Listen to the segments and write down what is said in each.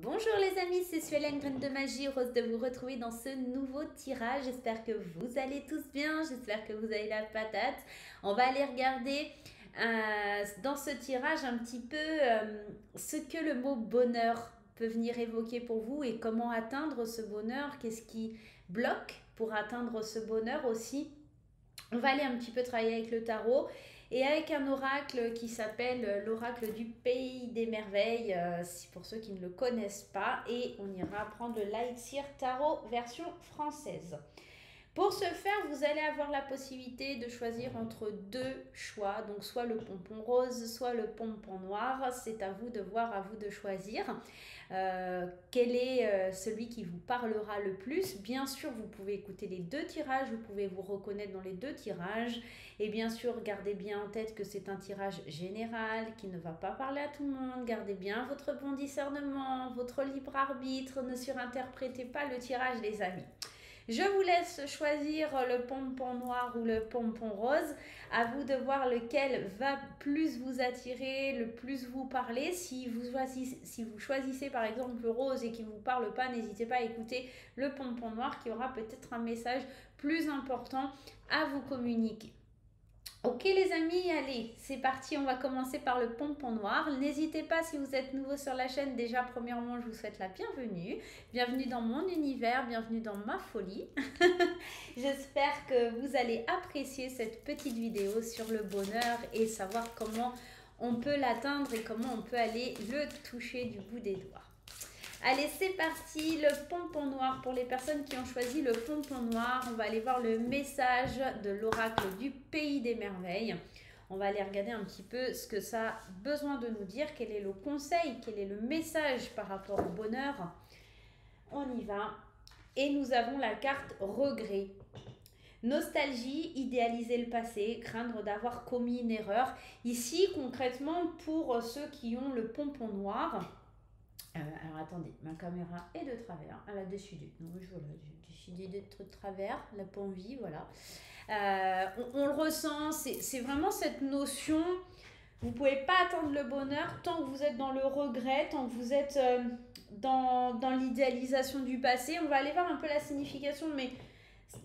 Bonjour les amis, c'est Suelen, Graine de Magie, heureuse de vous retrouver dans ce nouveau tirage. J'espère que vous allez tous bien, j'espère que vous avez la patate. On va aller regarder dans ce tirage un petit peu ce que le mot bonheur peut venir évoquer pour vous et comment atteindre ce bonheur, qu'est-ce qui bloque pour atteindre ce bonheur aussi. On va aller un petit peu travailler avec le tarot et avec un oracle qui s'appelle l'oracle du Pays des Merveilles, pour ceux qui ne le connaissent pas. Et on ira prendre le Lightseer Tarot version française. Pour ce faire, vous allez avoir la possibilité de choisir entre deux choix, donc soit le pompon rose, soit le pompon noir. C'est à vous de voir, à vous de choisir quel est celui qui vous parlera le plus. Bien sûr, vous pouvez écouter les deux tirages, vous pouvez vous reconnaître dans les deux tirages. Et bien sûr, gardez bien en tête que c'est un tirage général qui ne va pas parler à tout le monde. Gardez bien votre bon discernement, votre libre arbitre. Ne surinterprétez pas le tirage, les amis. Je vous laisse choisir le pompon noir ou le pompon rose. À vous de voir lequel va plus vous attirer, le plus vous parler. Si vous choisissez par exemple le rose et qu'il ne vous parle pas, n'hésitez pas à écouter le pompon noir qui aura peut-être un message plus important à vous communiquer. Ok les amis, allez, c'est parti, on va commencer par le pompon noir. N'hésitez pas si vous êtes nouveau sur la chaîne, déjà premièrement je vous souhaite la bienvenue. Bienvenue dans mon univers, bienvenue dans ma folie. J'espère que vous allez apprécier cette petite vidéo sur le bonheur et savoir comment on peut l'atteindre et comment on peut aller le toucher du bout des doigts. Allez, c'est parti, le pompon noir. Pour les personnes qui ont choisi le pompon noir, on va aller voir le message de l'oracle du Pays des Merveilles. On va aller regarder un petit peu ce que ça a besoin de nous dire, quel est le conseil, quel est le message par rapport au bonheur. On y va. Et nous avons la carte regret. Nostalgie, idéaliser le passé, craindre d'avoir commis une erreur. Ici, concrètement, pour ceux qui ont le pompon noir... alors attendez, ma caméra est de travers, elle a décidé, non, voilà, j'ai décidé d'être de travers, la pas envie, voilà. On le ressent, c'est vraiment cette notion, vous ne pouvez pas atteindre le bonheur tant que vous êtes dans le regret, tant que vous êtes dans l'idéalisation du passé. On va aller voir un peu la signification, mais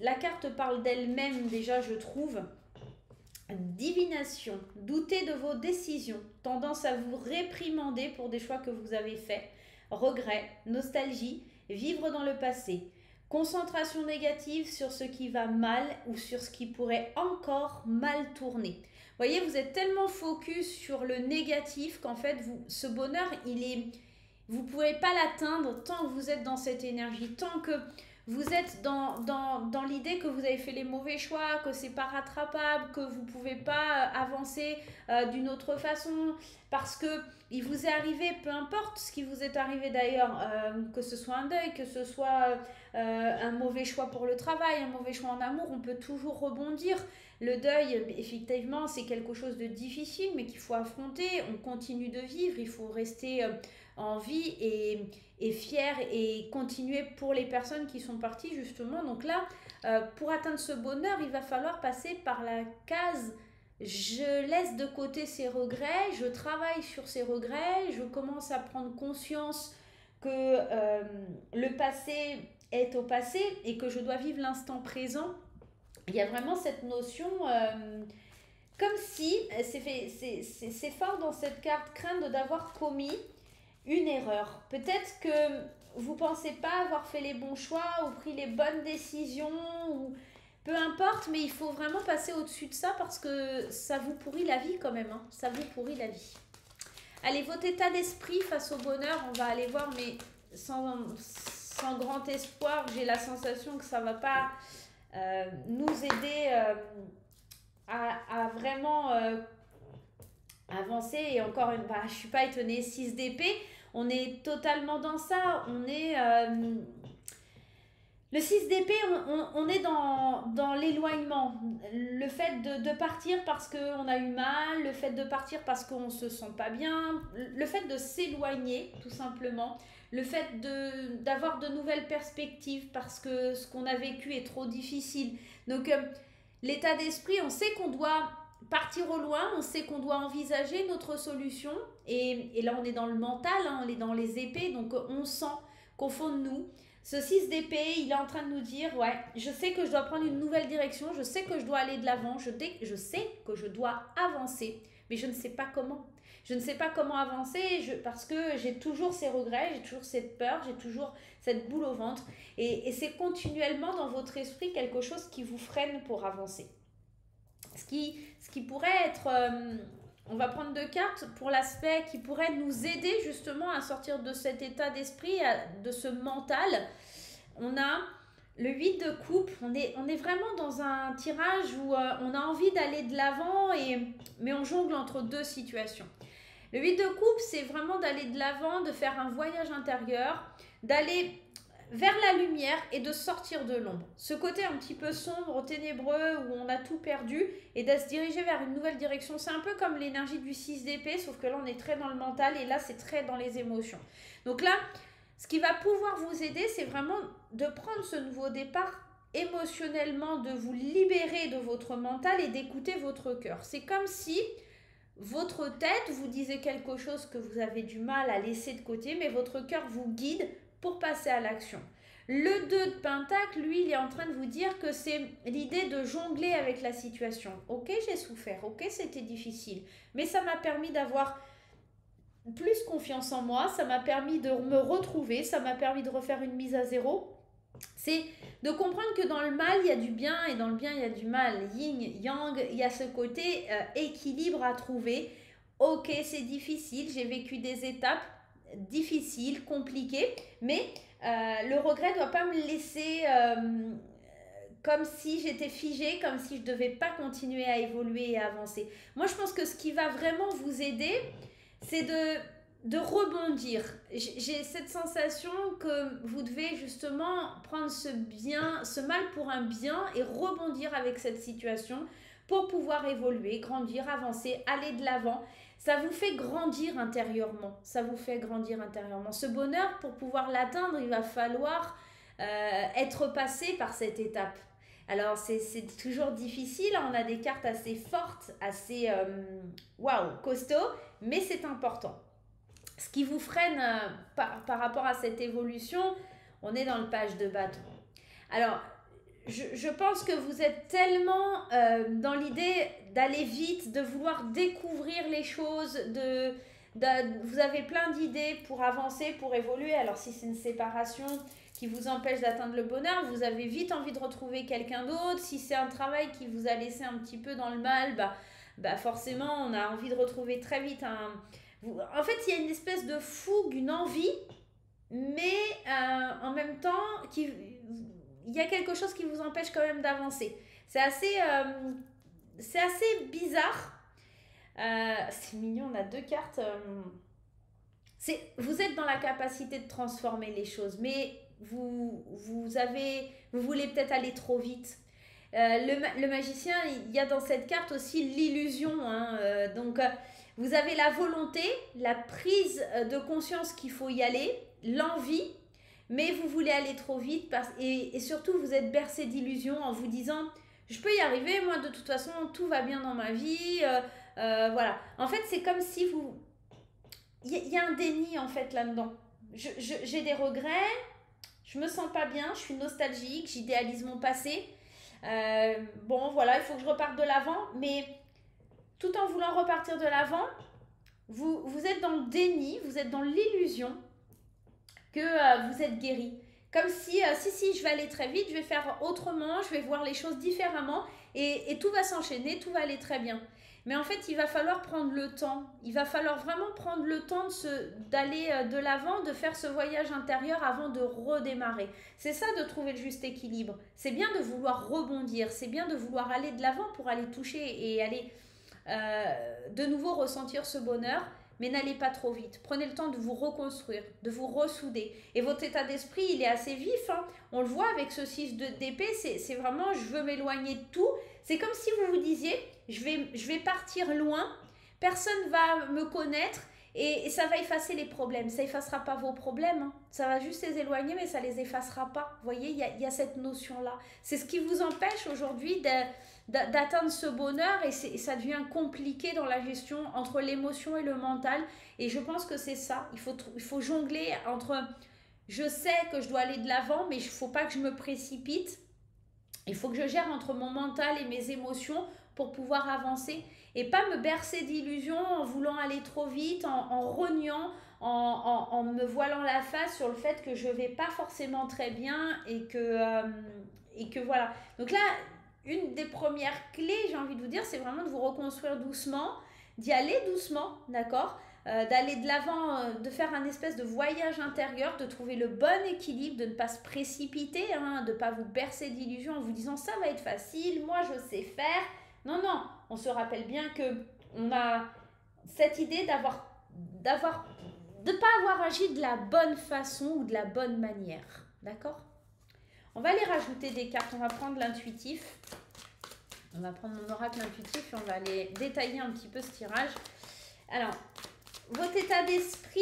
la carte parle d'elle-même déjà, je trouve. Divination, douter de vos décisions, tendance à vous réprimander pour des choix que vous avez faits, regret, nostalgie, vivre dans le passé, concentration négative sur ce qui va mal ou sur ce qui pourrait encore mal tourner. Vous voyez, vous êtes tellement focus sur le négatif qu'en fait, ce bonheur, vous ne pouvez pas l'atteindre tant que vous êtes dans cette énergie, tant que vous êtes dans l'idée que vous avez fait les mauvais choix, que c'est pas rattrapable, que vous pouvez pas avancer d'une autre façon, parce que il vous est arrivé, peu importe ce qui vous est arrivé d'ailleurs, que ce soit un deuil, que ce soit un mauvais choix pour le travail, un mauvais choix en amour, on peut toujours rebondir. Le deuil, effectivement, c'est quelque chose de difficile, mais qu'il faut affronter. On continue de vivre, il faut rester en vie et fier et continuer pour les personnes qui sont parties justement. Donc là, pour atteindre ce bonheur, il va falloir passer par la case je laisse de côté ces regrets, je travaille sur ces regrets, je commence à prendre conscience que le passé est au passé et que je dois vivre l'instant présent. Il y a vraiment cette notion comme si, c'est fort dans cette carte, crainte d'avoir commis une erreur. Peut-être que vous ne pensez pas avoir fait les bons choix ou pris les bonnes décisions, ou peu importe, mais il faut vraiment passer au-dessus de ça parce que ça vous pourrit la vie quand même, hein. Ça vous pourrit la vie. Allez, votre état d'esprit face au bonheur, on va aller voir, mais sans grand espoir, j'ai la sensation que ça ne va pas nous aider à vraiment avancer. Et encore une fois, je ne suis pas étonnée, 6 d'épée, on est totalement dans ça. On est... le 6 d'épée, on est dans l'éloignement. Le fait de partir parce qu'on a eu mal, le fait de partir parce qu'on ne se sent pas bien, le fait de s'éloigner tout simplement, le fait d'avoir de nouvelles perspectives parce que ce qu'on a vécu est trop difficile. Donc l'état d'esprit, on sait qu'on doit partir au loin, on sait qu'on doit envisager notre solution. Et là, on est dans le mental, hein, on est dans les épées, donc on sent qu'au fond de nous, ce 6 d'épée, il est en train de nous dire, ouais, je sais que je dois prendre une nouvelle direction, je sais que je dois aller de l'avant, je sais que je dois avancer, mais je ne sais pas comment. Je ne sais pas comment avancer parce que j'ai toujours ces regrets, j'ai toujours cette peur, j'ai toujours cette boule au ventre. Et c'est continuellement dans votre esprit quelque chose qui vous freine pour avancer. Ce qui pourrait être... on va prendre 2 cartes pour l'aspect qui pourrait nous aider justement à sortir de cet état d'esprit, de ce mental. On a le 8 de coupe. On est vraiment dans un tirage où on a envie d'aller de l'avant, mais on jongle entre 2 situations. Le 8 de coupe, c'est vraiment d'aller de l'avant, de faire un voyage intérieur, d'aller vers la lumière et de sortir de l'ombre. Ce côté un petit peu sombre, ténébreux, où on a tout perdu, et de se diriger vers une nouvelle direction. C'est un peu comme l'énergie du 6 d'épée, sauf que là on est très dans le mental et là c'est très dans les émotions. Donc là, ce qui va pouvoir vous aider, c'est vraiment de prendre ce nouveau départ émotionnellement, de vous libérer de votre mental et d'écouter votre cœur. C'est comme si votre tête vous disait quelque chose que vous avez du mal à laisser de côté, mais votre cœur vous guide pour passer à l'action. Le 2 de Pentacle, lui, il est en train de vous dire que c'est l'idée de jongler avec la situation. Ok, j'ai souffert, ok, c'était difficile, mais ça m'a permis d'avoir plus confiance en moi, ça m'a permis de me retrouver, ça m'a permis de refaire une mise à zéro. C'est de comprendre que dans le mal, il y a du bien et dans le bien, il y a du mal. Yin, yang, il y a ce côté équilibre à trouver. Ok, c'est difficile, j'ai vécu des étapes difficiles, compliquées, mais le regret ne doit pas me laisser comme si j'étais figée, comme si je ne devais pas continuer à évoluer et à avancer. Moi, je pense que ce qui va vraiment vous aider, c'est de rebondir. J'ai cette sensation que vous devez justement prendre ce mal pour un bien et rebondir avec cette situation pour pouvoir évoluer, grandir, avancer, aller de l'avant. Ça vous fait grandir intérieurement. Ça vous fait grandir intérieurement. Ce bonheur, pour pouvoir l'atteindre, il va falloir être passé par cette étape. Alors, c'est toujours difficile. On a des cartes assez fortes, assez costauds, mais c'est important. Ce qui vous freine par rapport à cette évolution, on est dans le page de bâton. Alors, je pense que vous êtes tellement dans l'idée d'aller vite, de vouloir découvrir les choses, vous avez plein d'idées pour avancer, pour évoluer. Alors, si c'est une séparation qui vous empêche d'atteindre le bonheur, vous avez vite envie de retrouver quelqu'un d'autre. Si c'est un travail qui vous a laissé un petit peu dans le mal, forcément, on a envie de retrouver très vite en fait, il y a une espèce de fougue, une envie, mais en même temps, il y a quelque chose qui vous empêche quand même d'avancer. C'est assez bizarre. C'est mignon, on a 2 cartes. Vous êtes dans la capacité de transformer les choses, mais vous voulez peut-être aller trop vite. Le magicien, il y a dans cette carte aussi l'illusion. Donc, vous avez la volonté, la prise de conscience qu'il faut y aller, l'envie, mais vous voulez aller trop vite et surtout vous êtes bercé d'illusions en vous disant « Je peux y arriver, moi de toute façon tout va bien dans ma vie. » Voilà. En fait, c'est comme si il y a un déni en fait là-dedans. J'ai des regrets, je me sens pas bien, je suis nostalgique, j'idéalise mon passé. Bon, voilà, il faut que je reparte de l'avant, mais tout en voulant repartir de l'avant, vous êtes dans le déni, vous êtes dans l'illusion que vous êtes guéri. Comme si je vais aller très vite, je vais faire autrement, je vais voir les choses différemment et tout va s'enchaîner, tout va aller très bien. Mais en fait, il va falloir prendre le temps. Il va falloir vraiment prendre le temps d'aller de l'avant, de faire ce voyage intérieur avant de redémarrer. C'est ça, de trouver le juste équilibre. C'est bien de vouloir rebondir, c'est bien de vouloir aller de l'avant pour aller toucher et aller de nouveau ressentir ce bonheur, mais n'allez pas trop vite. Prenez le temps de vous reconstruire, de vous ressouder. Et votre état d'esprit, il est assez vif. On le voit avec ce 6 d'épée, c'est vraiment je veux m'éloigner de tout. C'est comme si vous vous disiez je vais partir loin, personne va me connaître Et ça va effacer les problèmes. Ça effacera pas vos problèmes, hein. Ça va juste les éloigner, mais ça les effacera pas. Vous voyez, il y a cette notion-là. C'est ce qui vous empêche aujourd'hui d'atteindre ce bonheur et ça devient compliqué dans la gestion entre l'émotion et le mental. Et je pense que c'est ça. Il faut jongler entre je sais que je dois aller de l'avant, mais il ne faut pas que je me précipite. Il faut que je gère entre mon mental et mes émotions pour pouvoir avancer et pas me bercer d'illusions en voulant aller trop vite, en rognant, en me voilant la face sur le fait que je vais pas forcément très bien et que voilà. Donc là, une des premières clés, j'ai envie de vous dire, c'est vraiment de vous reconstruire doucement, d'y aller doucement, d'accord, d'aller de l'avant, de faire un espèce de voyage intérieur, de trouver le bon équilibre, de ne pas se précipiter, hein, de ne pas vous bercer d'illusions en vous disant ça va être facile, moi je sais faire. Non, non, on se rappelle bien que on a cette idée de pas avoir agi de la bonne façon ou de la bonne manière, d'accord? On va aller rajouter des cartes, on va prendre l'intuitif. On va prendre mon oracle intuitif et on va aller détailler un petit peu ce tirage. Alors, votre état d'esprit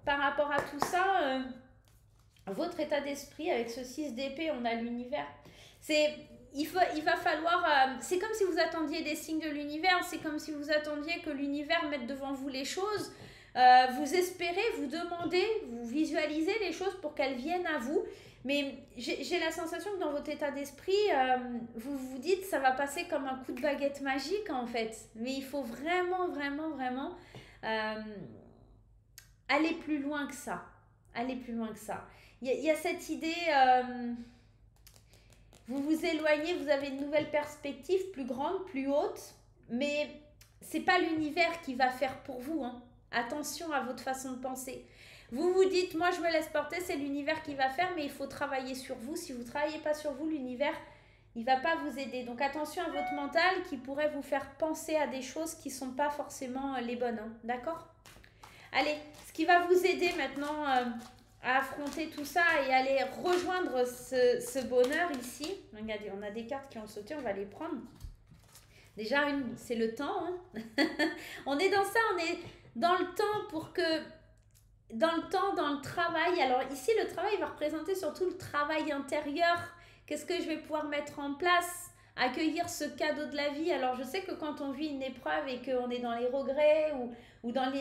par rapport à tout ça, votre état d'esprit avec ce 6 d'épée, on a l'univers. Il va falloir, c'est comme si vous attendiez des signes de l'univers, c'est comme si vous attendiez que l'univers mette devant vous les choses. Vous espérez, vous demandez, vous visualisez les choses pour qu'elles viennent à vous. Mais j'ai la sensation que dans votre état d'esprit, vous vous dites ça va passer comme un coup de baguette magique en fait. Mais il faut vraiment, vraiment, vraiment aller plus loin que ça. Aller plus loin que ça. Il y a cette idée, vous vous éloignez, vous avez une nouvelle perspective plus grande, plus haute. Mais c'est pas l'univers qui va faire pour vous, hein. Attention à votre façon de penser. Vous vous dites, moi je me laisse porter, c'est l'univers qui va faire, mais il faut travailler sur vous. Si vous ne travaillez pas sur vous, l'univers, il ne va pas vous aider. Donc attention à votre mental qui pourrait vous faire penser à des choses qui ne sont pas forcément les bonnes, hein. D'accord? Allez, ce qui va vous aider maintenant à affronter tout ça et aller rejoindre ce bonheur ici. Regardez, on a des cartes qui ont sauté, on va les prendre. Déjà, une, c'est le temps, hein. On est dans ça, on est dans le temps pour que... Dans le temps, dans le travail. Alors ici, le travail va représenter surtout le travail intérieur. Qu'est-ce que je vais pouvoir mettre en place? Accueillir ce cadeau de la vie. Alors je sais que quand on vit une épreuve et qu'on est dans les regrets ou dans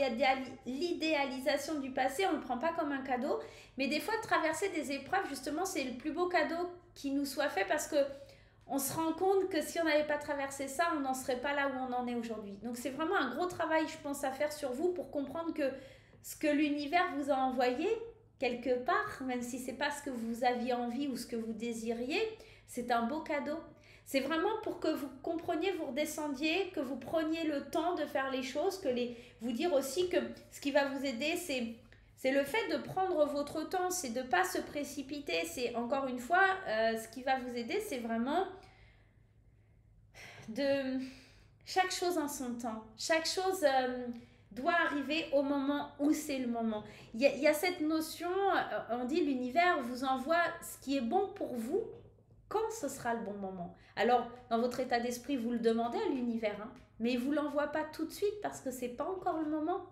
l'idéalisation du passé, on ne le prend pas comme un cadeau. Mais des fois, traverser des épreuves, justement, c'est le plus beau cadeau qui nous soit fait parce que on se rend compte que si on n'avait pas traversé ça, on n'en serait pas là où on en est aujourd'hui. Donc c'est vraiment un gros travail, je pense, à faire sur vous pour comprendre que ce que l'univers vous a envoyé, quelque part, même si ce n'est pas ce que vous aviez envie ou ce que vous désiriez, c'est un beau cadeau. C'est vraiment pour que vous compreniez, vous redescendiez, que vous preniez le temps de faire les choses, vous dire aussi que ce qui va vous aider, c'est le fait de prendre votre temps, c'est de ne pas se précipiter. C'est encore une fois, ce qui va vous aider, c'est vraiment de chaque chose en son temps. Chaque chose... doit arriver au moment où c'est le moment. Il y a cette notion, on dit l'univers vous envoie ce qui est bon pour vous quand ce sera le bon moment. Alors, dans votre état d'esprit, vous le demandez à l'univers, hein, mais il ne vous l'envoie pas tout de suite parce que ce n'est pas encore le moment.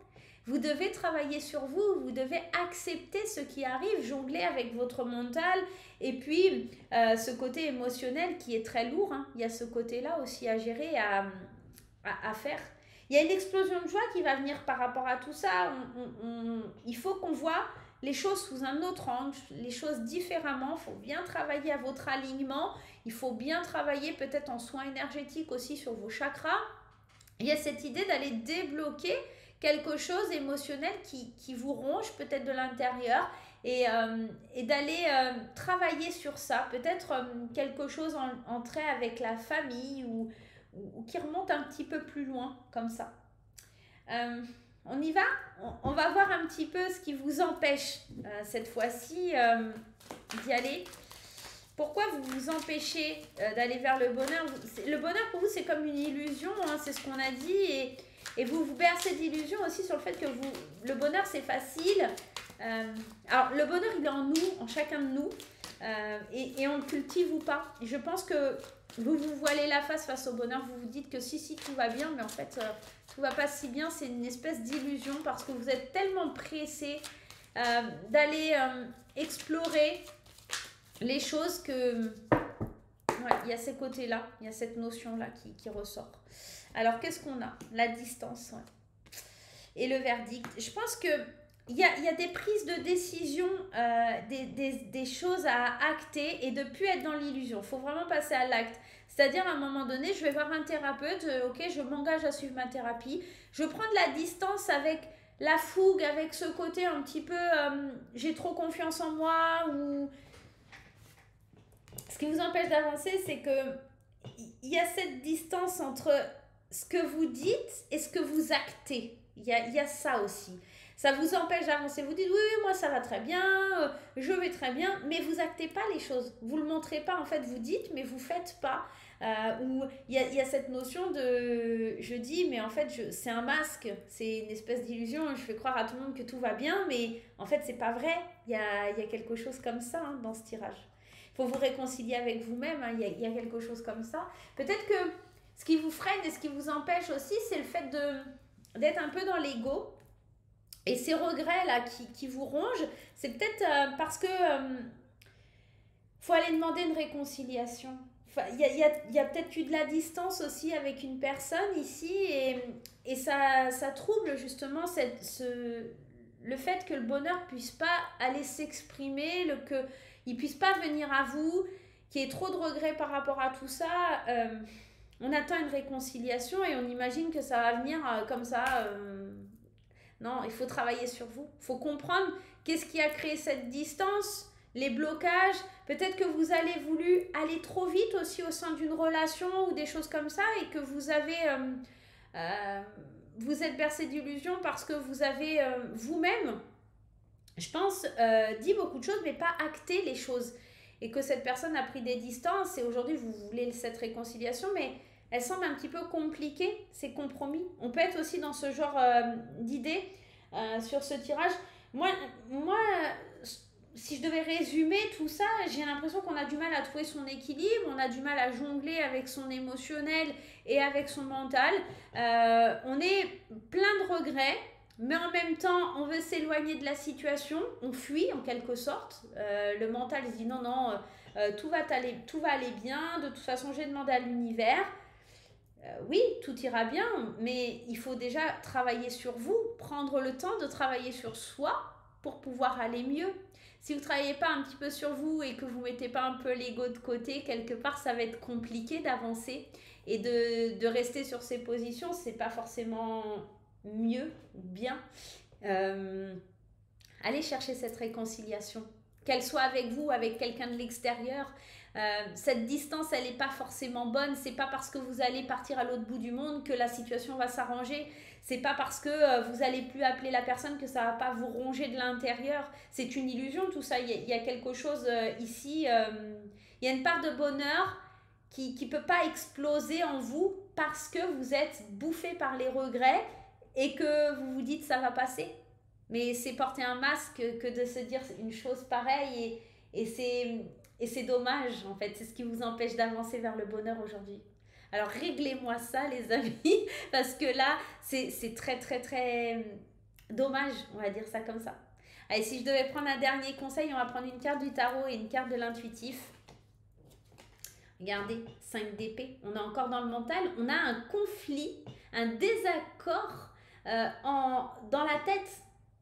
Vous devez travailler sur vous, vous devez accepter ce qui arrive, jongler avec votre mental et puis ce côté émotionnel qui est très lourd, hein. Il y a ce côté-là aussi à gérer, à faire. Il y a une explosion de joie qui va venir par rapport à tout ça. Il faut qu'on voit les choses sous un autre angle, les choses différemment. Il faut bien travailler à votre alignement. Il faut bien travailler peut-être en soins énergétiques aussi sur vos chakras. Il y a cette idée d'aller débloquer quelque chose émotionnel qui vous ronge peut-être de l'intérieur et d'aller travailler sur ça. Peut-être quelque chose en trait avec la famille ou qui remonte un petit peu plus loin, comme ça. On y va? On va voir un petit peu ce qui vous empêche, cette fois-ci, d'y aller. Pourquoi vous vous empêchez d'aller vers le bonheur? Le bonheur, pour vous, c'est comme une illusion, hein, c'est ce qu'on a dit, et vous vous bercez d'illusions aussi sur le fait que le bonheur, c'est facile. Alors, le bonheur, il est en nous, en chacun de nous, et on le cultive ou pas. Et je pense que vous vous voilez la face au bonheur, vous vous dites que si, tout va bien, mais en fait, tout va pas si bien. C'est une espèce d'illusion parce que vous êtes tellement pressé d'aller explorer les choses que... Ouais, il y a ces côtés-là, il y a cette notion-là qui ressort. Alors, qu'est-ce qu'on a? La distance, ouais. Et le verdict. Je pense que il y a des prises de décision, des choses à acter et de ne plus être dans l'illusion. Il faut vraiment passer à l'acte. C'est-à-dire, à un moment donné, je vais voir un thérapeute, ok, je m'engage à suivre ma thérapie. Je prends de la distance avec la fougue, avec ce côté un petit peu, j'ai trop confiance en moi. Ou ce qui vous empêche d'avancer, c'est que il y a cette distance entre ce que vous dites et ce que vous actez. Il y a ça aussi. Ça vous empêche d'avancer. Vous dites, oui, moi ça va très bien, je vais très bien, mais vous actez pas les choses. Vous le montrez pas, en fait, vous dites, mais vous faites pas. Ou il y a cette notion de, je dis, mais en fait, c'est un masque, c'est une espèce d'illusion. Je fais croire à tout le monde que tout va bien, mais en fait, c'est pas vrai. Il y a quelque chose comme ça dans ce tirage. Il faut vous réconcilier avec vous-même, il y a quelque chose comme ça. Peut-être que ce qui vous freine et ce qui vous empêche aussi, c'est le fait d'être un peu dans l'ego. Et ces regrets-là qui vous rongent, c'est peut-être parce que faut aller demander une réconciliation. Enfin, il y a peut-être eu de la distance aussi avec une personne ici et ça trouble justement le fait que le bonheur puisse pas aller s'exprimer, qu'il ne puisse pas venir à vous, qu'il y ait trop de regrets par rapport à tout ça. On attend une réconciliation et on imagine que ça va venir comme ça. Non, il faut travailler sur vous. Il faut comprendre qu'est-ce qui a créé cette distance, les blocages. Peut-être que vous avez voulu aller trop vite aussi au sein d'une relation ou des choses comme ça et que vous êtes bercé d'illusions parce que vous avez vous-même, je pense, dit beaucoup de choses mais pas acté les choses. Et que cette personne a pris des distances et aujourd'hui vous voulez cette réconciliation, mais elle semble un petit peu compliquée, ces compromis. On peut être aussi dans ce genre d'idées sur ce tirage. Moi, si je devais résumer tout ça, j'ai l'impression qu'on a du mal à trouver son équilibre, on a du mal à jongler avec son émotionnel et avec son mental. On est plein de regrets, mais en même temps, on veut s'éloigner de la situation, on fuit en quelque sorte. Le mental se dit non, tout va aller bien, de toute façon j'ai demandé à l'univers. Oui, tout ira bien, mais il faut déjà travailler sur vous, prendre le temps de travailler sur soi pour pouvoir aller mieux. Si vous ne travaillez pas un petit peu sur vous et que vous ne mettez pas un peu l'ego de côté, quelque part, ça va être compliqué d'avancer et de rester sur ces positions. C'est pas forcément mieux ou bien. Allez chercher cette réconciliation, qu'elle soit avec vous, avec quelqu'un de l'extérieur. Cette distance, elle n'est pas forcément bonne. C'est pas parce que vous allez partir à l'autre bout du monde que la situation va s'arranger. C'est pas parce que vous allez plus appeler la personne que ça va pas vous ronger de l'intérieur. C'est une illusion tout ça. Il y a quelque chose ici. Il y a une part de bonheur qui peut pas exploser en vous parce que vous êtes bouffé par les regrets et que vous vous dites ça va passer. Mais c'est porter un masque que de se dire une chose pareille et c'est dommage en fait. C'est ce qui vous empêche d'avancer vers le bonheur aujourd'hui. Alors réglez-moi ça les amis parce que là c'est très très très dommage, on va dire ça comme ça. Allez, si je devais prendre un dernier conseil, on va prendre une carte du tarot et une carte de l'intuitif. Regardez, 5 d'épée, on est encore dans le mental, on a un conflit, un désaccord dans la tête.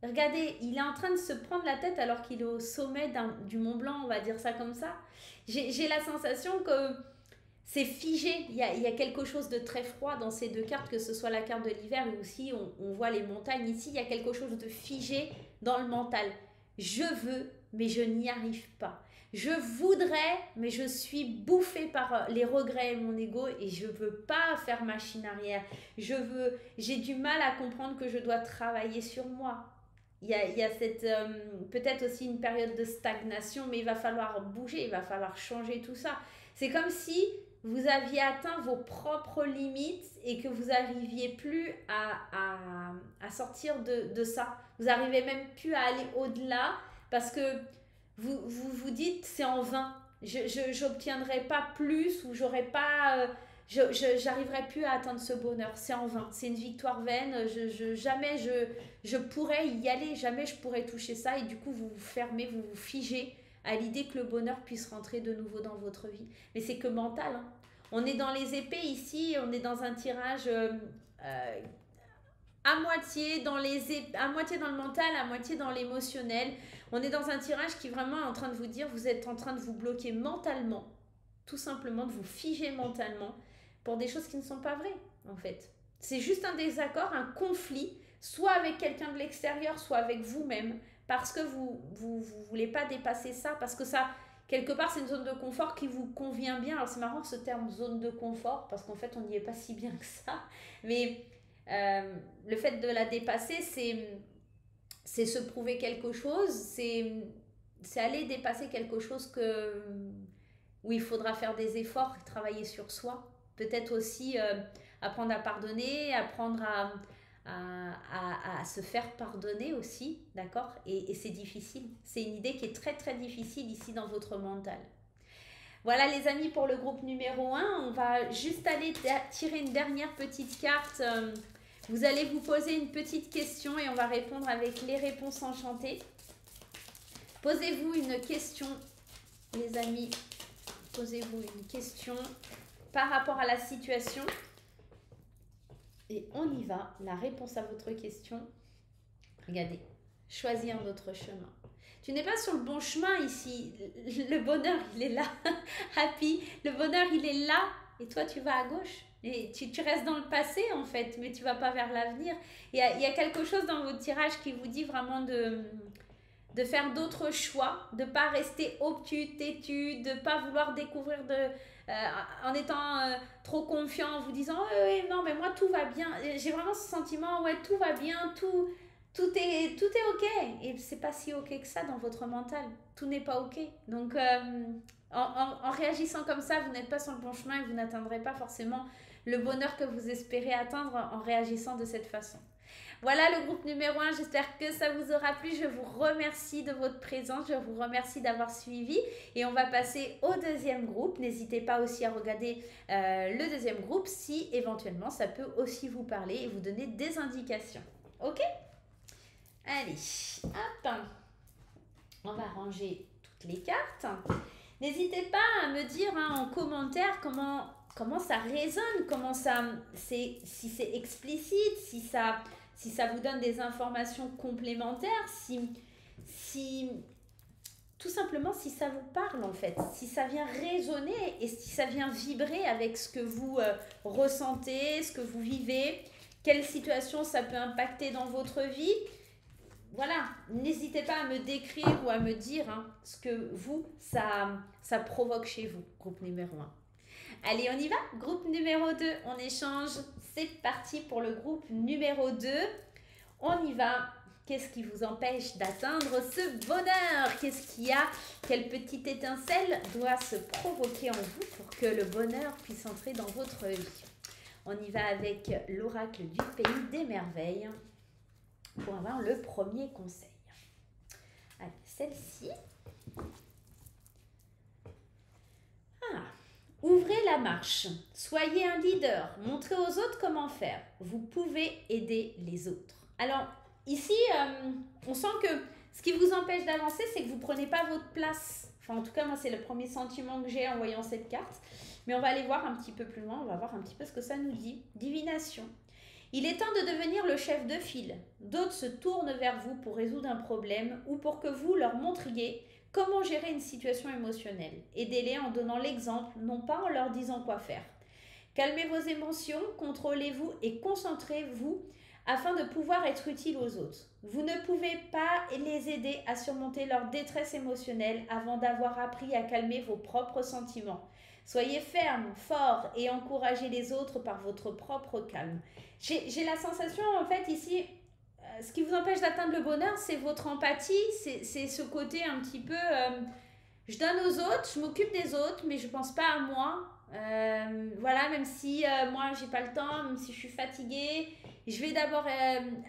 Regardez, il est en train de se prendre la tête alors qu'il est au sommet du Mont Blanc, on va dire ça comme ça. J'ai la sensation que c'est figé, il y a quelque chose de très froid dans ces deux cartes, que ce soit la carte de l'hiver ou aussi on voit les montagnes. Ici, il y a quelque chose de figé dans le mental. Je veux, mais je n'y arrive pas. Je voudrais, mais je suis bouffée par les regrets et mon ego et je veux pas faire machine arrière. J'ai du mal à comprendre que je dois travailler sur moi. Il y a cette peut-être aussi une période de stagnation, mais il va falloir bouger, il va falloir changer tout ça. C'est comme si vous aviez atteint vos propres limites et que vous n'arriviez plus à sortir de ça. Vous n'arrivez même plus à aller au-delà parce que vous dites c'est en vain. j'obtiendrai pas plus ou j'aurai pas, j'arriverai plus à atteindre ce bonheur. C'est en vain. C'est une victoire vaine. Jamais je pourrais y aller. Jamais je pourrais toucher ça. Et du coup, vous vous fermez, vous vous figez à l'idée que le bonheur puisse rentrer de nouveau dans votre vie. Mais c'est que mental, hein. On est dans les épées ici. On est dans un tirage à moitié dans à moitié dans le mental, à moitié dans l'émotionnel. On est dans un tirage qui vraiment est en train de vous dire, vous êtes en train de vous bloquer mentalement, tout simplement de vous figer mentalement pour des choses qui ne sont pas vraies en fait. C'est juste un désaccord, un conflit, soit avec quelqu'un de l'extérieur, soit avec vous-même, parce que vous voulez pas dépasser ça, parce que ça, quelque part, c'est une zone de confort qui vous convient bien. Alors c'est marrant ce terme zone de confort, parce qu'en fait, on n'y est pas si bien que ça, mais le fait de la dépasser, c'est se prouver quelque chose, c'est aller dépasser quelque chose où il faudra faire des efforts, travailler sur soi. Peut-être aussi apprendre à pardonner, apprendre à se faire pardonner aussi, d'accord, et c'est difficile. C'est une idée qui est très très difficile ici dans votre mental. Voilà les amis pour le groupe numéro 1. On va juste aller tirer une dernière petite carte. Vous allez vous poser une petite question et on va répondre avec les réponses enchantées. Posez-vous une question, les amis. Posez-vous une question par rapport à la situation. Et on y va. La réponse à votre question. Regardez, choisis un autre chemin. Tu n'es pas sur le bon chemin ici. Le bonheur, il est là. Happy, le bonheur, il est là. Et toi, tu vas à gauche. Et tu restes dans le passé, en fait, mais tu ne vas pas vers l'avenir. Il y a quelque chose dans votre tirage qui vous dit vraiment de faire d'autres choix, de ne pas rester obtus, têtu, de ne pas vouloir découvrir en étant trop confiant, en vous disant non, mais moi, tout va bien. J'ai vraiment ce sentiment, ouais, tout va bien, tout est ok. Et c'est pas si ok que ça dans votre mental. Tout n'est pas ok. Donc, en réagissant comme ça, vous n'êtes pas sur le bon chemin et vous n'atteindrez pas forcément le bonheur que vous espérez atteindre en réagissant de cette façon. Voilà le groupe numéro 1, j'espère que ça vous aura plu. Je vous remercie de votre présence, je vous remercie d'avoir suivi et on va passer au deuxième groupe. N'hésitez pas aussi à regarder le deuxième groupe si éventuellement ça peut aussi vous parler et vous donner des indications. Ok ? Allez, hop, on va ranger toutes les cartes. N'hésitez pas à me dire en commentaire comment ça résonne, si c'est explicite, si ça vous donne des informations complémentaires, si tout simplement si ça vous parle en fait, si ça vient résonner et si ça vient vibrer avec ce que vous ressentez, ce que vous vivez, quelle situation ça peut impacter dans votre vie. Voilà, n'hésitez pas à me décrire ou à me dire ce que ça provoque chez vous, groupe numéro 1. Allez, on y va. Groupe numéro 2, on échange. C'est parti pour le groupe numéro 2. On y va. Qu'est-ce qui vous empêche d'atteindre ce bonheur? Qu'est-ce qu'il y a? Quelle petite étincelle doit se provoquer en vous pour que le bonheur puisse entrer dans votre vie? On y va avec l'oracle du pays des merveilles pour avoir le premier conseil. Allez, celle-ci. Ouvrez la marche, soyez un leader, montrez aux autres comment faire. Vous pouvez aider les autres. Alors, ici, on sent que ce qui vous empêche d'avancer, c'est que vous ne prenez pas votre place. Enfin, en tout cas, moi, c'est le premier sentiment que j'ai en voyant cette carte. Mais on va aller voir un petit peu plus loin, on va voir un petit peu ce que ça nous dit. Divination. Il est temps de devenir le chef de file. D'autres se tournent vers vous pour résoudre un problème ou pour que vous leur montriez comment gérer une situation émotionnelle. Aidez-les en donnant l'exemple, non pas en leur disant quoi faire. Calmez vos émotions, contrôlez-vous et concentrez-vous afin de pouvoir être utile aux autres. Vous ne pouvez pas les aider à surmonter leur détresse émotionnelle avant d'avoir appris à calmer vos propres sentiments. Soyez ferme, fort et encouragez les autres par votre propre calme. J'ai la sensation en fait ici, ce qui vous empêche d'atteindre le bonheur, c'est votre empathie, c'est ce côté un petit peu, je donne aux autres, je m'occupe des autres, mais je ne pense pas à moi. Voilà, même si moi j'ai pas le temps, même si je suis fatiguée, je vais d'abord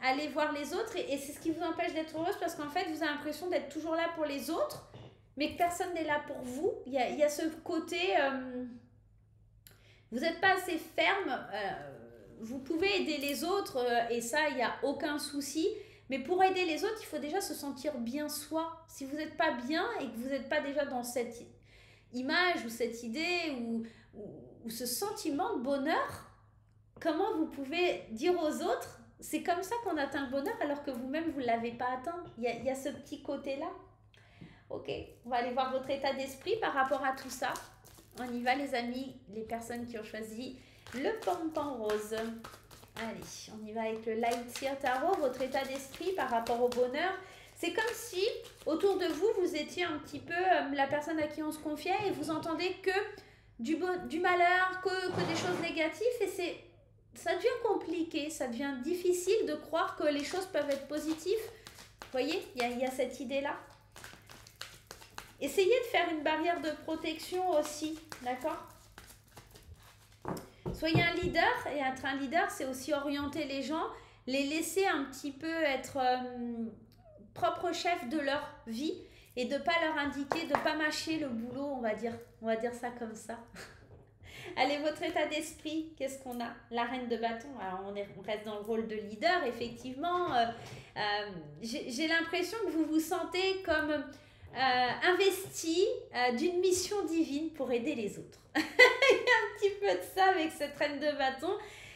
aller voir les autres et c'est ce qui vous empêche d'être heureuse parce qu'en fait vous avez l'impression d'être toujours là pour les autres, mais que personne n'est là pour vous. Il y a ce côté, vous n'êtes pas assez ferme. Vous pouvez aider les autres et ça, il n'y a aucun souci. Mais pour aider les autres, il faut déjà se sentir bien soi. Si vous n'êtes pas bien et que vous n'êtes pas déjà dans cette image ou cette idée ou ce sentiment de bonheur, comment vous pouvez dire aux autres, c'est comme ça qu'on atteint le bonheur alors que vous-même, vous ne l'avez pas atteint. Il y a ce petit côté-là. Ok, on va aller voir votre état d'esprit par rapport à tout ça. On y va les amis, les personnes qui ont choisi le pompon rose. Allez, on y va avec le Light Year Tarot, votre état d'esprit par rapport au bonheur. C'est comme si, autour de vous, vous étiez un petit peu la personne à qui on se confiait et vous entendez que du malheur, que des choses négatives et ça devient compliqué, ça devient difficile de croire que les choses peuvent être positives. Vous voyez, il y a cette idée-là. Essayez de faire une barrière de protection aussi, d'accord ? Soyez un leader, et être un leader, c'est aussi orienter les gens, les laisser un petit peu être propre chef de leur vie et de ne pas leur indiquer, de ne pas mâcher le boulot, on va dire ça comme ça. Allez, votre état d'esprit, qu'est-ce qu'on a? La reine de bâton, alors on reste dans le rôle de leader, effectivement. J'ai l'impression que vous vous sentez comme investi d'une mission divine pour aider les autres. Il y a un petit peu de ça avec cette reine de bâton.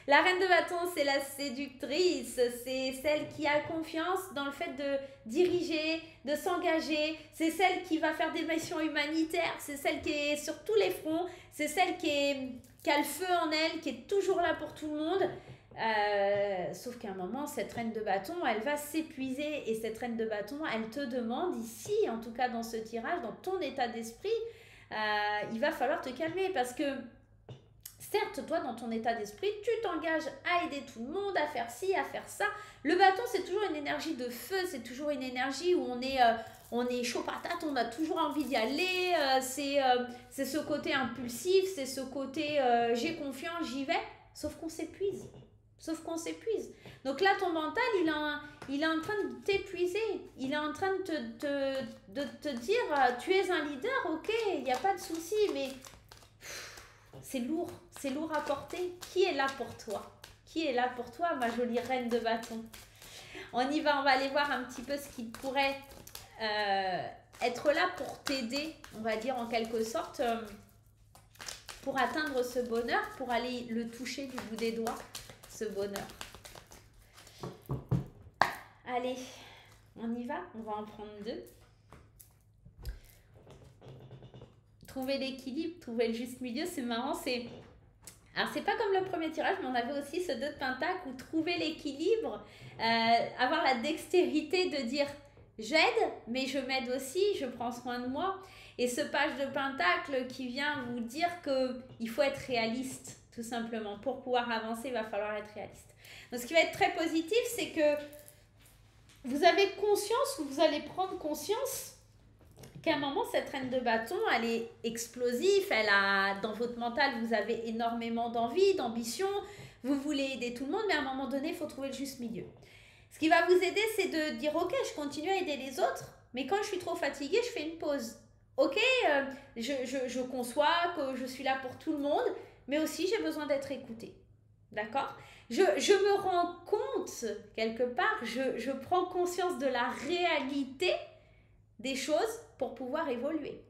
La reine de bâton, c'est la séductrice, c'est celle qui a confiance dans le fait de diriger, de s'engager, c'est celle qui va faire des missions humanitaires, c'est celle qui est sur tous les fronts, c'est celle qui a le feu en elle, qui est toujours là pour tout le monde. Sauf qu'à un moment, cette reine de bâton, elle va s'épuiser et cette reine de bâton, elle te demande ici, en tout cas dans ce tirage, dans ton état d'esprit, il va falloir te calmer parce que certes, toi, dans ton état d'esprit, tu t'engages à aider tout le monde, à faire ci, à faire ça. Le bâton, c'est toujours une énergie de feu, c'est toujours une énergie où on est chaud patate, on a toujours envie d'y aller. C'est ce côté impulsif, c'est ce côté j'ai confiance, j'y vais. Sauf qu'on s'épuise. Donc là, ton mental, il est en train de t'épuiser. Il est en train de te dire, tu es un leader, ok, il n'y a pas de souci, mais c'est lourd à porter. Qui est là pour toi? Qui est là pour toi, ma jolie reine de bâton? On y va, on va aller voir un petit peu ce qui pourrait être là pour t'aider, on va dire en quelque sorte, pour atteindre ce bonheur, pour aller le toucher du bout des doigts, ce bonheur. Allez, on y va, on va en prendre deux. Trouver l'équilibre, trouver le juste milieu, c'est marrant, alors c'est pas comme le premier tirage, mais on avait aussi ce 2 de pentacle où trouver l'équilibre, avoir la dextérité de dire j'aide, mais je m'aide aussi, je prends soin de moi. Et ce page de pentacle qui vient vous dire qu'il faut être réaliste, tout simplement. Pour pouvoir avancer, il va falloir être réaliste. Donc ce qui va être très positif, c'est que vous avez conscience, ou vous allez prendre conscience qu'à un moment, cette reine de bâton, elle est explosive, dans votre mental, vous avez énormément d'envie, d'ambition, vous voulez aider tout le monde, mais à un moment donné, il faut trouver le juste milieu. Ce qui va vous aider, c'est de dire, ok, je continue à aider les autres, mais quand je suis trop fatiguée, je fais une pause. Ok, je conçois que je suis là pour tout le monde, mais aussi j'ai besoin d'être écoutée. D'accord? Je me rends compte, quelque part, je prends conscience de la réalité des choses pour pouvoir évoluer.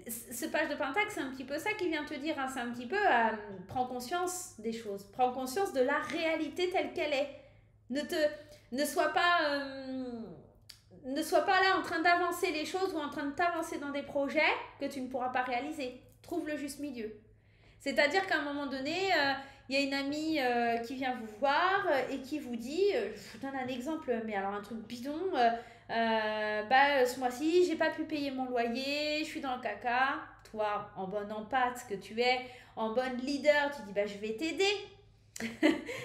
Ce page de pentacle, c'est un petit peu ça qui vient te dire, hein, c'est un petit peu prends conscience des choses, prends conscience de la réalité telle qu'elle est. Ne sois pas là en train d'avancer les choses ou en train de t'avancer dans des projets que tu ne pourras pas réaliser. Trouve le juste milieu. C'est-à-dire qu'à un moment donné, il y a une amie qui vient vous voir et qui vous dit, je vous donne un exemple, mais alors un truc bidon, ce mois-ci, j'ai pas pu payer mon loyer, je suis dans le caca. Toi, en bonne empathe que tu es, en bonne leader, tu dis, je vais t'aider.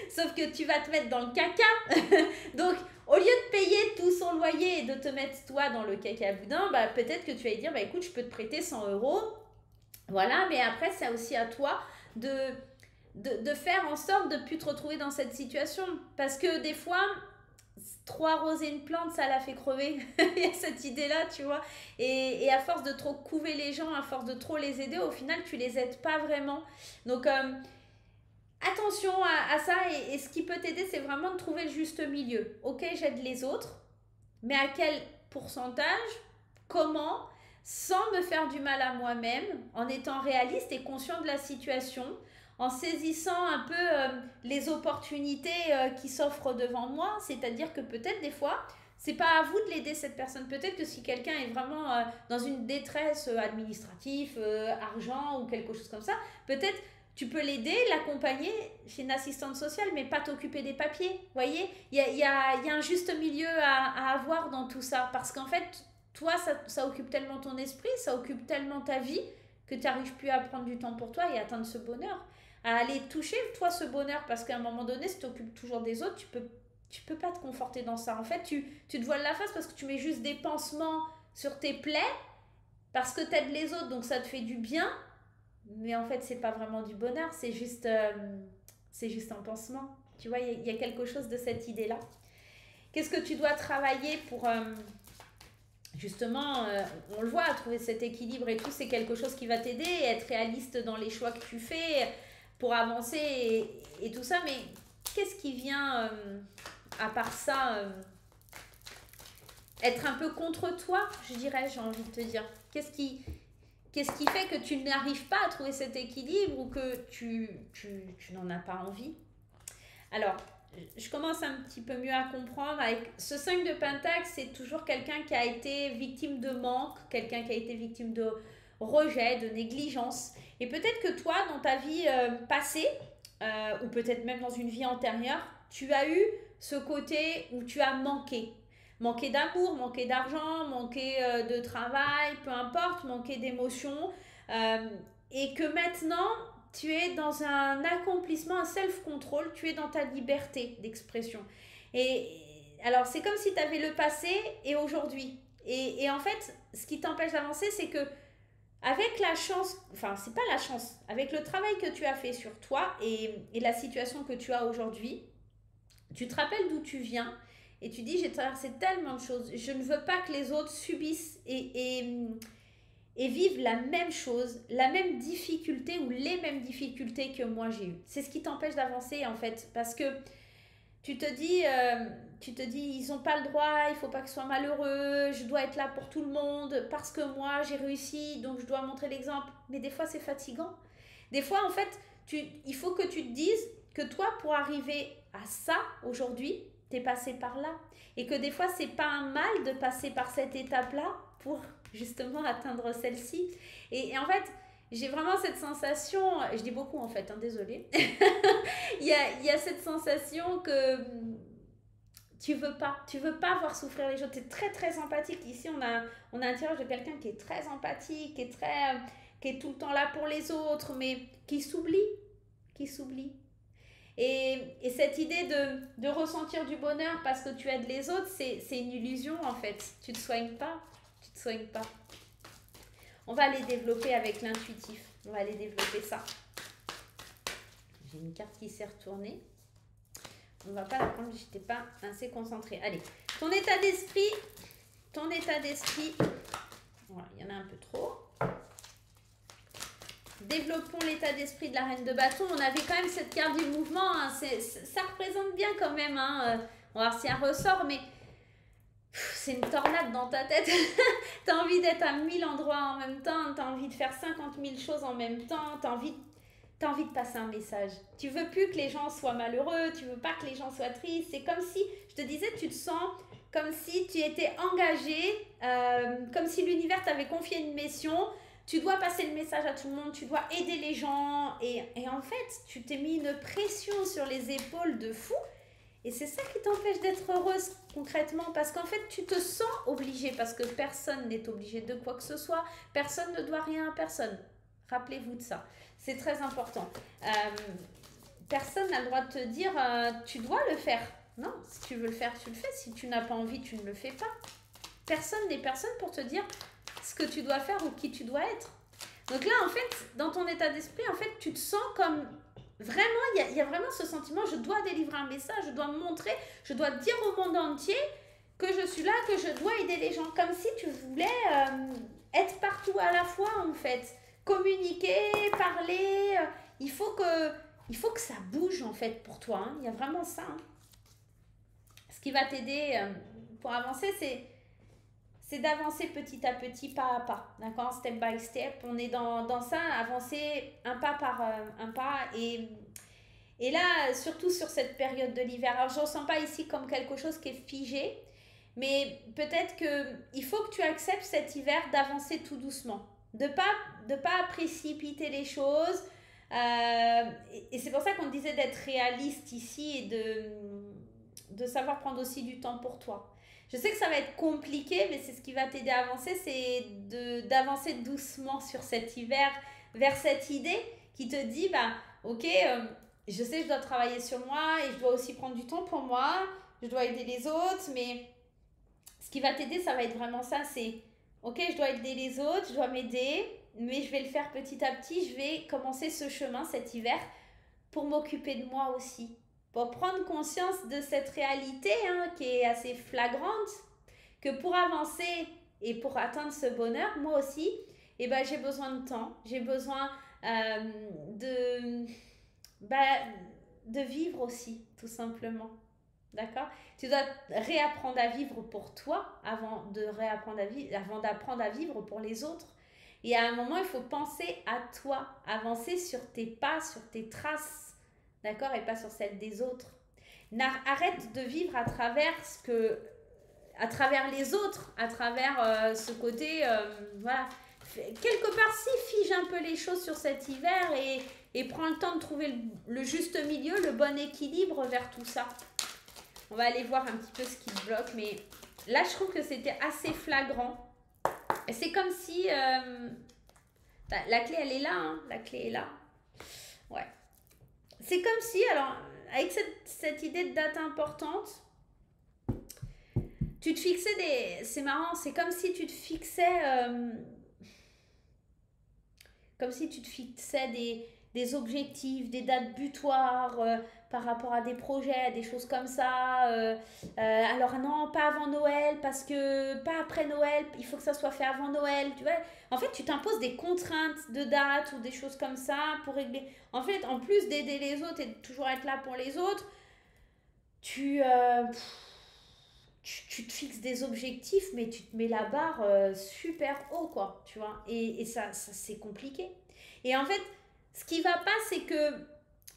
Sauf que tu vas te mettre dans le caca. Donc, au lieu de payer tout son loyer et de te mettre toi dans le caca boudin, peut-être que tu vas lui dire, écoute, je peux te prêter 100 €. Voilà, mais après, c'est aussi à toi de faire en sorte de ne plus te retrouver dans cette situation. Parce que des fois, trop arroser une plante, ça la fait crever. Il y a cette idée-là, tu vois. Et à force de trop couver les gens, à force de trop les aider, au final, tu les aides pas vraiment. Donc, attention à ça. Et ce qui peut t'aider, c'est vraiment de trouver le juste milieu. Ok, j'aide les autres, mais à quel pourcentage, comment, sans me faire du mal à moi-même, en étant réaliste et conscient de la situation, en saisissant un peu les opportunités qui s'offrent devant moi. C'est-à-dire que peut-être des fois, c'est pas à vous de l'aider cette personne. Peut-être que si quelqu'un est vraiment dans une détresse administrative, argent ou quelque chose comme ça, peut-être tu peux l'aider, l'accompagner chez une assistante sociale, mais pas t'occuper des papiers. Vous voyez, il y a un juste milieu à avoir dans tout ça. Parce qu'en fait, toi, ça occupe tellement ton esprit, ça occupe tellement ta vie, que tu n'arrives plus à prendre du temps pour toi et à atteindre ce bonheur. À aller toucher, toi, ce bonheur. Parce qu'à un moment donné, si tu t'occupes toujours des autres, tu peux pas te conforter dans ça. En fait, tu te voiles la face parce que tu mets juste des pansements sur tes plaies, parce que tu aides les autres, donc ça te fait du bien. Mais en fait, c'est pas vraiment du bonheur, c'est juste un pansement. Tu vois, il y a quelque chose de cette idée-là. Qu'est-ce que tu dois travailler pour justement, on le voit, trouver cet équilibre et tout, c'est quelque chose qui va t'aider, être réaliste dans les choix que tu fais pour avancer et tout ça. Mais qu'est-ce qui vient, à part ça, être un peu contre toi, je dirais, j'ai envie de te dire. Qu'est-ce qui fait que tu n'arrives pas à trouver cet équilibre ou que tu n'en as pas envie? Alors, je commence un petit peu mieux à comprendre. Avec ce 5 de Pentacle, c'est toujours quelqu'un qui a été victime de manque, quelqu'un qui a été victime de rejet, de négligence. Et peut-être que toi, dans ta vie passée, ou peut-être même dans une vie antérieure, tu as eu ce côté où tu as manqué. Manqué d'amour, manqué d'argent, manqué de travail, peu importe, manqué d'émotions. Euh, et que maintenant, tu es dans un accomplissement, un self-control, tu es dans ta liberté d'expression. Et alors, c'est comme si tu avais le passé et aujourd'hui. Et en fait, ce qui t'empêche d'avancer, c'est que avec la chance, enfin, c'est pas la chance, avec le travail que tu as fait sur toi et la situation que tu as aujourd'hui, tu te rappelles d'où tu viens et tu dis j'ai traversé tellement de choses, je ne veux pas que les autres subissent et vivent la même chose, la même difficulté ou les mêmes difficultés que moi j'ai eues. C'est ce qui t'empêche d'avancer en fait, parce que tu te dis ils n'ont pas le droit, il faut pas qu'ils soient malheureux, je dois être là pour tout le monde parce que moi j'ai réussi, donc je dois montrer l'exemple. Mais des fois c'est fatigant. Des fois en fait, il faut que tu te dises que toi pour arriver à ça aujourd'hui, t'es passé par là. Et que des fois c'est pas un mal de passer par cette étape-là pour justement atteindre celle-ci. Et en fait, j'ai vraiment cette sensation, je dis beaucoup en fait, hein, désolée. Il y a cette sensation que tu veux pas voir souffrir les gens. Tu es très très empathique. Ici, on a un tirage de quelqu'un qui est très empathique, qui est tout le temps là pour les autres, mais qui s'oublie. Et cette idée de ressentir du bonheur parce que tu aides les autres, c'est une illusion en fait. Tu te soignes pas. Tu te soignes pas. On va aller développer avec l'intuitif. On va aller développer ça. J'ai une carte qui s'est retournée. On ne va pas la prendre, je n'étais pas assez concentrée. Allez, ton état d'esprit. Voilà, il y en a un peu trop. Développons l'état d'esprit de la reine de bâton. On avait quand même cette carte du mouvement. Hein. Ça représente bien quand même. Hein. On va voir si elle ressort, mais c'est une tornade dans ta tête. Tu as envie d'être à 1000 endroits en même temps. Tu as envie de faire 50 000 choses en même temps. Tu as envie de passer un message. Tu veux plus que les gens soient malheureux. Tu veux pas que les gens soient tristes. C'est comme si, je te disais, tu te sens comme si tu étais engagé, comme si l'univers t'avait confié une mission. Tu dois passer le message à tout le monde, tu dois aider les gens. Et en fait, tu t'es mis une pression sur les épaules de fou. Et c'est ça qui t'empêche d'être heureuse concrètement. Parce qu'en fait, tu te sens obligée. Parce que personne n'est obligé de quoi que ce soit. Personne ne doit rien à personne. Rappelez-vous de ça. C'est très important. Personne n'a le droit de te dire tu dois le faire. Non, si tu veux le faire, tu le fais. Si tu n'as pas envie, tu ne le fais pas. Personne n'est personne pour te dire ce que tu dois faire ou qui tu dois être. Donc là, en fait, dans ton état d'esprit, en fait, tu te sens comme vraiment, il y a vraiment ce sentiment, je dois délivrer un message, je dois me montrer, je dois dire au monde entier que je suis là, que je dois aider les gens. Comme si tu voulais être partout à la fois, en fait. Communiquer, parler. Il faut que ça bouge, en fait, pour toi. Hein. Il y a vraiment ça. Hein. Ce qui va t'aider pour avancer, c'est d'avancer petit à petit, pas à pas, d'accord, step by step. On est dans ça, avancer un pas par un pas. Et là, surtout sur cette période de l'hiver, alors je ne ressens pas ici comme quelque chose qui est figé, mais peut-être qu'il faut que tu acceptes cet hiver d'avancer tout doucement, de pas précipiter les choses. Et c'est pour ça qu'on te disait d'être réaliste ici et de savoir prendre aussi du temps pour toi. Je sais que ça va être compliqué, mais c'est ce qui va t'aider à avancer, c'est d'avancer doucement sur cet hiver vers cette idée qui te dit, bah, ok, je sais que je dois travailler sur moi et je dois aussi prendre du temps pour moi, je dois aider les autres, mais ce qui va t'aider, ça va être vraiment ça, c'est, ok, je dois aider les autres, je dois m'aider, mais je vais le faire petit à petit, je vais commencer ce chemin cet hiver pour m'occuper de moi aussi, pour prendre conscience de cette réalité hein, qui est assez flagrante, que pour avancer et pour atteindre ce bonheur, moi aussi, eh ben, j'ai besoin de temps, j'ai besoin de, bah, de vivre aussi, tout simplement. D'accord. Tu dois réapprendre à vivre pour toi avant d'apprendre à vivre pour les autres. Et à un moment, il faut penser à toi, avancer sur tes pas, sur tes traces, d'accord, et pas sur celles des autres. Arrête de vivre à travers les autres, à travers ce côté, voilà. Quelque part, si fige un peu les choses sur cet hiver et prends le temps de trouver le juste milieu, le bon équilibre vers tout ça. On va aller voir un petit peu ce qui te bloque, mais là, je trouve que c'était assez flagrant. C'est comme si... la clé, elle est là, hein. La clé est là. Ouais. C'est comme si, alors, avec cette idée de date importante, tu te fixais des... C'est marrant, c'est comme si tu te fixais... comme si tu te fixais des objectifs, des dates butoirs par rapport à des projets, des choses comme ça. Alors non, pas avant Noël, parce que pas après Noël, il faut que ça soit fait avant Noël. Tu vois, en fait, tu t'imposes des contraintes de date ou des choses comme ça pour régler. En fait, en plus d'aider les autres et de toujours être là pour les autres, tu, tu te fixes des objectifs, mais tu te mets la barre super haut, quoi, tu vois. Et ça c'est compliqué. Et en fait, ce qui va pas, c'est que,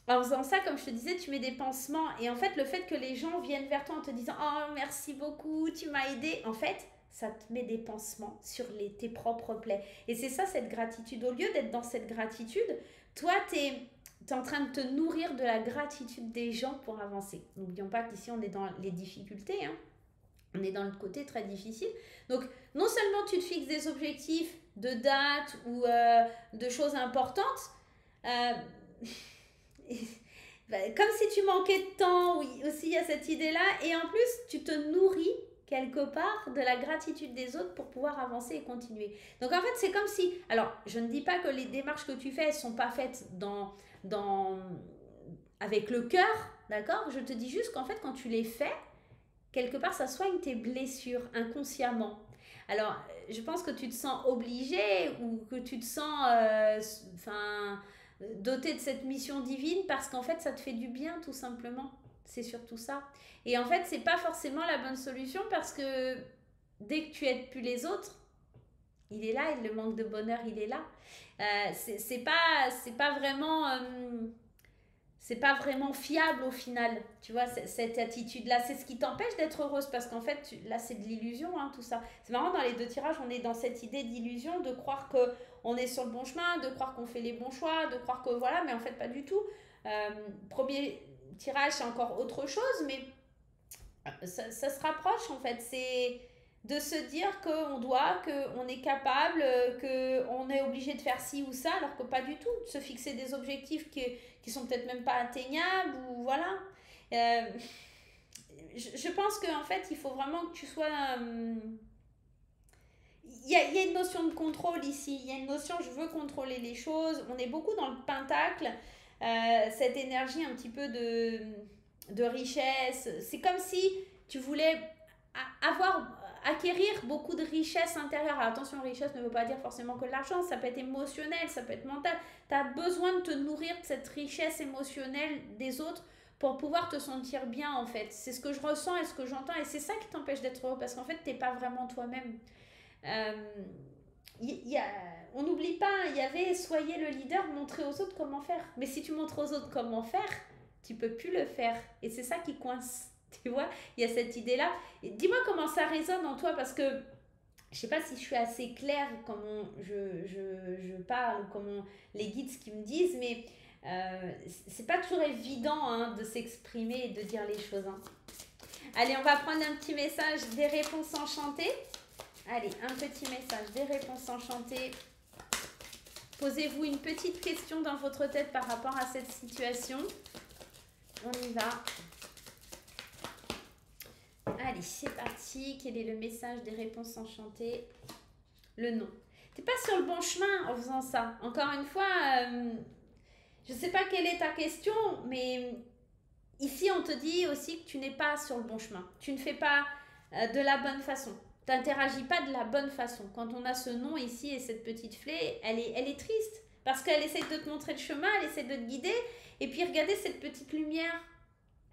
en faisant ça, comme je te disais, tu mets des pansements. Et en fait, le fait que les gens viennent vers toi en te disant « Oh, merci beaucoup, tu m'as aidé », en fait, ça te met des pansements sur tes propres plaies. Et c'est ça, cette gratitude. Au lieu d'être dans cette gratitude, toi, t'es en train de te nourrir de la gratitude des gens pour avancer. N'oublions pas qu'ici, on est dans les difficultés, hein. On est dans le côté très difficile. Donc, non seulement tu te fixes des objectifs de date ou de choses importantes, euh, comme si tu manquais de temps, oui, aussi il y a cette idée-là, et en plus, tu te nourris quelque part de la gratitude des autres pour pouvoir avancer et continuer. Donc, en fait, c'est comme si... Alors, je ne dis pas que les démarches que tu fais, elles ne sont pas faites avec le cœur, d'accord. Je te dis juste qu'en fait, quand tu les fais, quelque part, ça soigne tes blessures inconsciemment. Alors, je pense que tu te sens obligé ou que tu te sens doté de cette mission divine parce qu'en fait, ça te fait du bien, tout simplement. C'est surtout ça. Et en fait, c'est pas forcément la bonne solution parce que dès que tu aides plus les autres, il est là, et le manque de bonheur, il est là. C'est pas vraiment... c'est pas vraiment fiable au final, tu vois, cette attitude-là. C'est ce qui t'empêche d'être heureuse parce qu'en fait, là, c'est de l'illusion, hein, tout ça. C'est marrant, dans les deux tirages, on est dans cette idée d'illusion, de croire qu'on est sur le bon chemin, de croire qu'on fait les bons choix, de croire que voilà, mais en fait, pas du tout. Premier tirage, c'est encore autre chose, mais ça se rapproche en fait. C'est de se dire qu'on doit, qu'on est capable, qu'on est obligé de faire ci ou ça, alors que pas du tout. De se fixer des objectifs qui sont peut-être même pas atteignables, ou voilà. Euh, je pense qu'en fait, il faut vraiment que tu sois... il y a une notion de contrôle ici. Il y a une notion, je veux contrôler les choses. On est beaucoup dans le pentacle. cette énergie un petit peu de richesse. C'est comme si tu voulais acquérir beaucoup de richesse intérieure. Alors, attention, richesse ne veut pas dire forcément que de l'argent, ça peut être émotionnel, ça peut être mental. Tu as besoin de te nourrir de cette richesse émotionnelle des autres pour pouvoir te sentir bien en fait. C'est ce que je ressens et ce que j'entends et c'est ça qui t'empêche d'être heureux parce qu'en fait, tu n'es pas vraiment toi-même. Euh, on n'oublie pas, il y avait soyez le leader, montrez aux autres comment faire. Mais si tu montres aux autres comment faire, tu peux plus le faire. Et c'est ça qui coince. Tu vois, il y a cette idée-là. Dis-moi comment ça résonne en toi parce que je sais pas si je suis assez claire comment je parle, comment les guides ce qu'ils me disent, mais c'est pas toujours évident hein, de s'exprimer et de dire les choses. Hein. Allez, on va prendre un petit message des réponses enchantées. Allez, un petit message des réponses enchantées. Posez-vous une petite question dans votre tête par rapport à cette situation. On y va. Allez, c'est parti. Quel est le message des réponses enchantées? Le non. T'es pas sur le bon chemin en faisant ça. Encore une fois, je sais pas quelle est ta question, mais ici on te dit aussi que tu n'es pas sur le bon chemin. Tu ne fais pas de la bonne façon. Tu n'interagis pas de la bonne façon. Quand on a ce non ici et cette petite flée, elle est triste. Parce qu'elle essaie de te montrer le chemin, elle essaie de te guider. Et puis regardez cette petite lumière.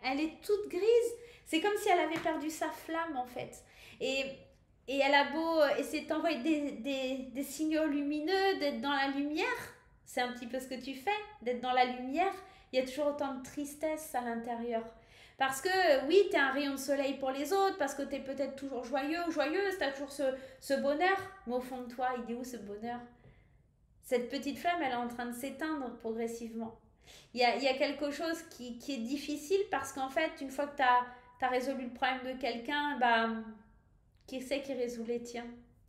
Elle est toute grise. C'est comme si elle avait perdu sa flamme en fait. Et elle a beau essayer de t'envoyer des signaux lumineux, d'être dans la lumière. C'est un petit peu ce que tu fais, d'être dans la lumière. Il y a toujours autant de tristesse à l'intérieur. Parce que oui, tu es un rayon de soleil pour les autres, parce que tu es peut-être toujours joyeux ou joyeuse, tu as toujours ce bonheur. Mais au fond de toi, il est où ce bonheur? Cette petite flamme, elle est en train de s'éteindre progressivement. Il y a quelque chose qui est difficile parce qu'en fait, une fois que tu as résolu le problème de quelqu'un, bah, qui c'est qui résout les tiens?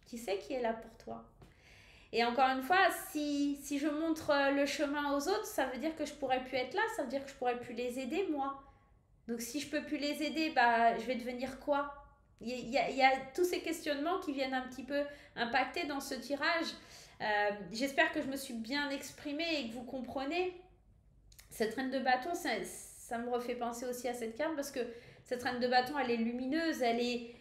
Qui c'est qui est là pour toi? Et encore une fois, si je montre le chemin aux autres, ça veut dire que je pourrais plus être là, ça veut dire que je pourrais plus les aider moi. Donc si je peux plus les aider, bah, je vais devenir quoi? Il y a tous ces questionnements qui viennent un petit peu impacter dans ce tirage. J'espère que je me suis bien exprimée et que vous comprenez. Cette reine de bâton, ça me refait penser aussi à cette carte parce que cette reine de bâton, elle est lumineuse, elle est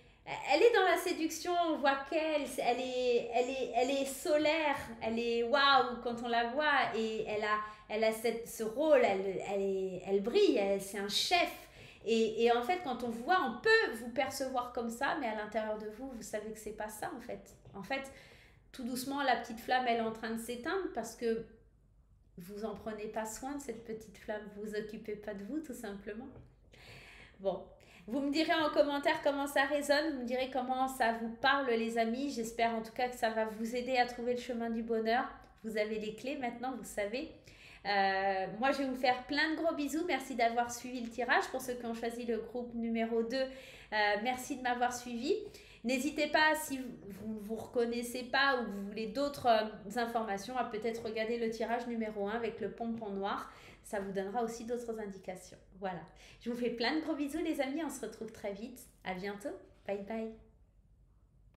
dans la séduction, on voit elle est solaire, elle est waouh quand on la voit et elle a ce rôle, elle brille, c'est un chef. Et en fait, quand on vous voit, on peut vous percevoir comme ça, mais à l'intérieur de vous, vous savez que c'est pas ça en fait. En fait, tout doucement, la petite flamme, elle est en train de s'éteindre parce que vous en prenez pas soin de cette petite flamme, vous vous occupez pas de vous tout simplement. Bon, vous me direz en commentaire comment ça résonne, vous me direz comment ça vous parle les amis. J'espère en tout cas que ça va vous aider à trouver le chemin du bonheur. Vous avez les clés maintenant, vous savez. Moi, je vais vous faire plein de gros bisous. Merci d'avoir suivi le tirage. Pour ceux qui ont choisi le groupe numéro 2, merci de m'avoir suivi. N'hésitez pas, si vous ne vous reconnaissez pas ou que vous voulez d'autres informations, à peut-être regarder le tirage numéro 1 avec le pompon noir. Ça vous donnera aussi d'autres indications. Voilà. Je vous fais plein de gros bisous les amis. On se retrouve très vite. À bientôt. Bye bye.